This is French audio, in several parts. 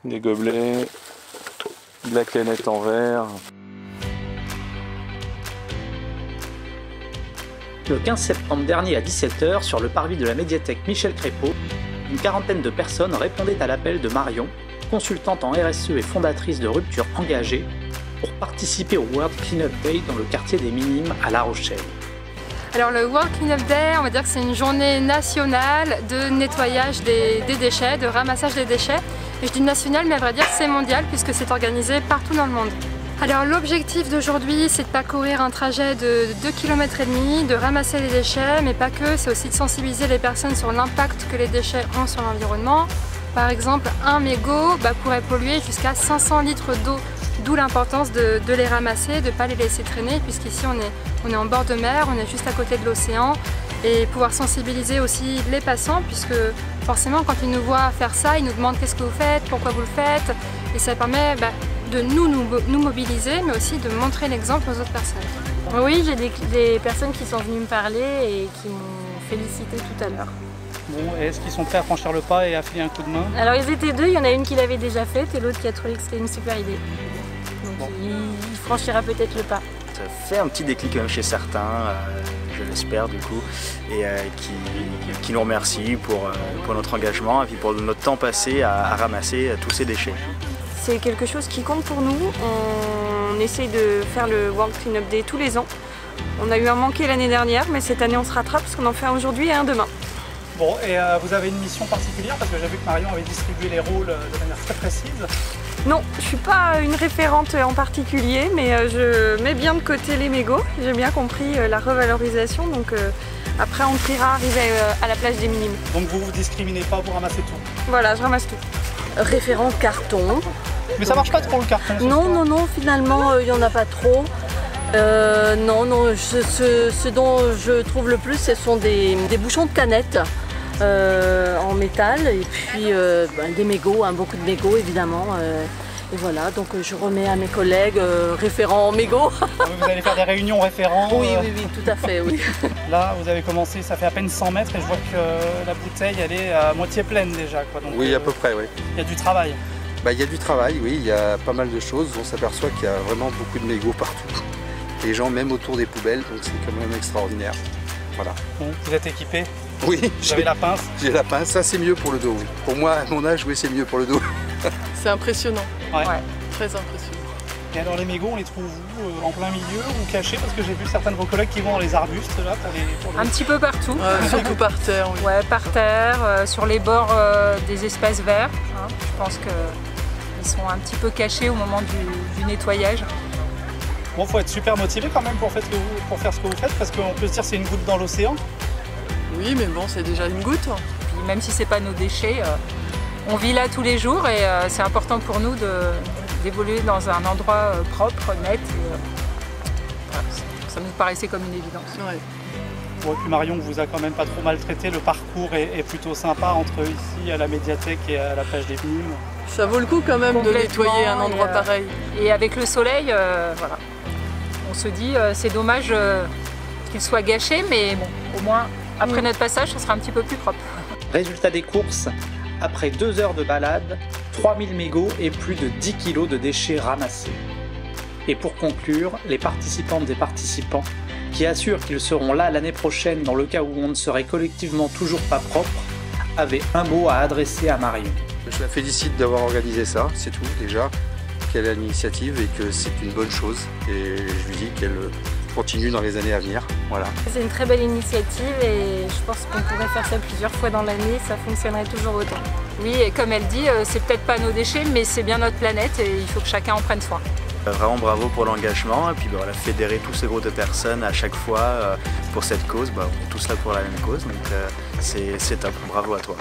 Des gobelets, de la canette en verre. Le 15 septembre dernier à 17 h, sur le parvis de la médiathèque Michel Crépeau, une quarantaine de personnes répondaient à l'appel de Marion, consultante en RSE et fondatrice de Rupture Engagée, pour participer au World Cleanup Day dans le quartier des Minimes à La Rochelle. Alors le World Cleanup Day, on va dire que c'est une journée nationale de nettoyage des déchets, de ramassage des déchets. Et je dis national, mais à vrai dire c'est mondial puisque c'est organisé partout dans le monde. Alors l'objectif d'aujourd'hui, c'est de parcourir un trajet de 2,5 km, de ramasser les déchets, mais pas que, c'est aussi de sensibiliser les personnes sur l'impact que les déchets ont sur l'environnement. Par exemple, un mégot pourrait polluer jusqu'à 500 litres d'eau, d'où l'importance de les ramasser, de ne pas les laisser traîner, puisqu'ici on est en bord de mer, on est juste à côté de l'océan, et pouvoir sensibiliser aussi les passants, puisque forcément quand ils nous voient faire ça, ils nous demandent qu'est-ce que vous faites, pourquoi vous le faites, et ça permet de nous mobiliser, mais aussi de montrer l'exemple aux autres personnes. Oui, j'ai des personnes qui sont venues me parler et qui m'ont félicité tout à l'heure. Bon, est-ce qu'ils sont prêts à franchir le pas et à filer un coup de main? Alors ils étaient deux, il y en a une qui l'avait déjà faite et l'autre qui a trouvé que c'était une super idée. Donc bon, il franchira peut-être le pas. Ça fait un petit déclic quand même chez certains, je l'espère du coup, et qui nous remercient pour notre engagement et puis pour notre temps passé à ramasser tous ces déchets. C'est quelque chose qui compte pour nous. On essaye de faire le World Cleanup Day tous les ans. On a eu un manqué l'année dernière, mais cette année on se rattrape parce qu'on en fait un aujourd'hui et un demain. Bon, et vous avez une mission particulière parce que j'ai vu que Marion avait distribué les rôles de manière très précise. Non, je ne suis pas une référente en particulier, mais je mets bien de côté les mégots. J'ai bien compris la revalorisation, donc après on triera arriver à la plage des Minimes. Donc vous ne discriminez pas, vous ramassez tout? Voilà, je ramasse tout. Référent carton. Mais ça marche pas trop le carton? Non, finalement il n'y en a pas trop. Non, ce dont je trouve le plus, ce sont des bouchons de canettes en métal et puis des mégots, beaucoup de mégots évidemment. Et voilà, donc je remets à mes collègues référents en mégots. Vous allez faire des réunions référents? Oui, tout à fait, oui. Là, vous avez commencé, ça fait à peine 100 mètres et je vois que la bouteille, elle est à moitié pleine déjà, quoi. Donc, oui, à peu près, oui. Il y a du travail. Il y a du travail, oui, il y a pas mal de choses. On s'aperçoit qu'il y a vraiment beaucoup de mégots partout. Les gens même autour des poubelles, donc c'est quand même extraordinaire. Voilà. Bon, vous êtes équipé? Oui. Vous avez la pince? J'ai la pince, ça c'est mieux pour le dos, oui. Pour moi, à mon âge, oui, c'est mieux pour le dos. C'est impressionnant, ouais. Très impressionnant. Et alors les mégots, on les trouve où? En plein milieu ou cachés? Parce que j'ai vu certains de vos collègues qui vont dans les arbustes là pour les... Un petit peu partout. Surtout par terre, oui. Ouais, par terre, sur les bords des espaces verts. Hein. Je pense qu'ils sont un petit peu cachés au moment du nettoyage. Bon, faut être super motivé quand même pour faire ce que vous faites, parce qu'on peut se dire c'est une goutte dans l'océan. Oui, mais bon, c'est déjà une goutte. Puis même si c'est pas nos déchets, on vit là tous les jours et c'est important pour nous d'évoluer dans un endroit propre, net. Voilà, ça nous paraissait comme une évidence. Ouais. Bon, et puis Marion vous a quand même pas trop maltraité, le parcours est plutôt sympa entre ici à la médiathèque et à la plage des Minimes. Ça vaut le coup quand même de nettoyer un endroit pareil. Et avec le soleil, voilà. On se dit c'est dommage qu'il soit gâché, mais bon, au moins après notre passage, ça sera un petit peu plus propre. Résultat des courses, après 2 heures de balade, 3000 mégots et plus de 10 kg de déchets ramassés. Et pour conclure, les participantes et participants qui assurent qu'ils seront là l'année prochaine dans le cas où on ne serait collectivement toujours pas propre, avaient un mot à adresser à Marion. Je la félicite d'avoir organisé ça, c'est tout déjà, qu'elle a l'initiative et que c'est une bonne chose. Et je lui dis qu'elle continue dans les années à venir. Voilà. C'est une très belle initiative et je pense qu'on pourrait faire ça plusieurs fois dans l'année, ça fonctionnerait toujours autant. Oui, et comme elle dit, c'est peut-être pas nos déchets, mais c'est bien notre planète et il faut que chacun en prenne soin. Vraiment bravo pour l'engagement et puis voilà, fédérer tous ces groupes de personnes à chaque fois pour cette cause, on est tous là pour la même cause, donc c'est top, bravo à toi.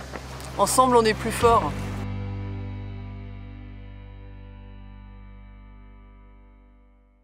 Ensemble on est plus forts.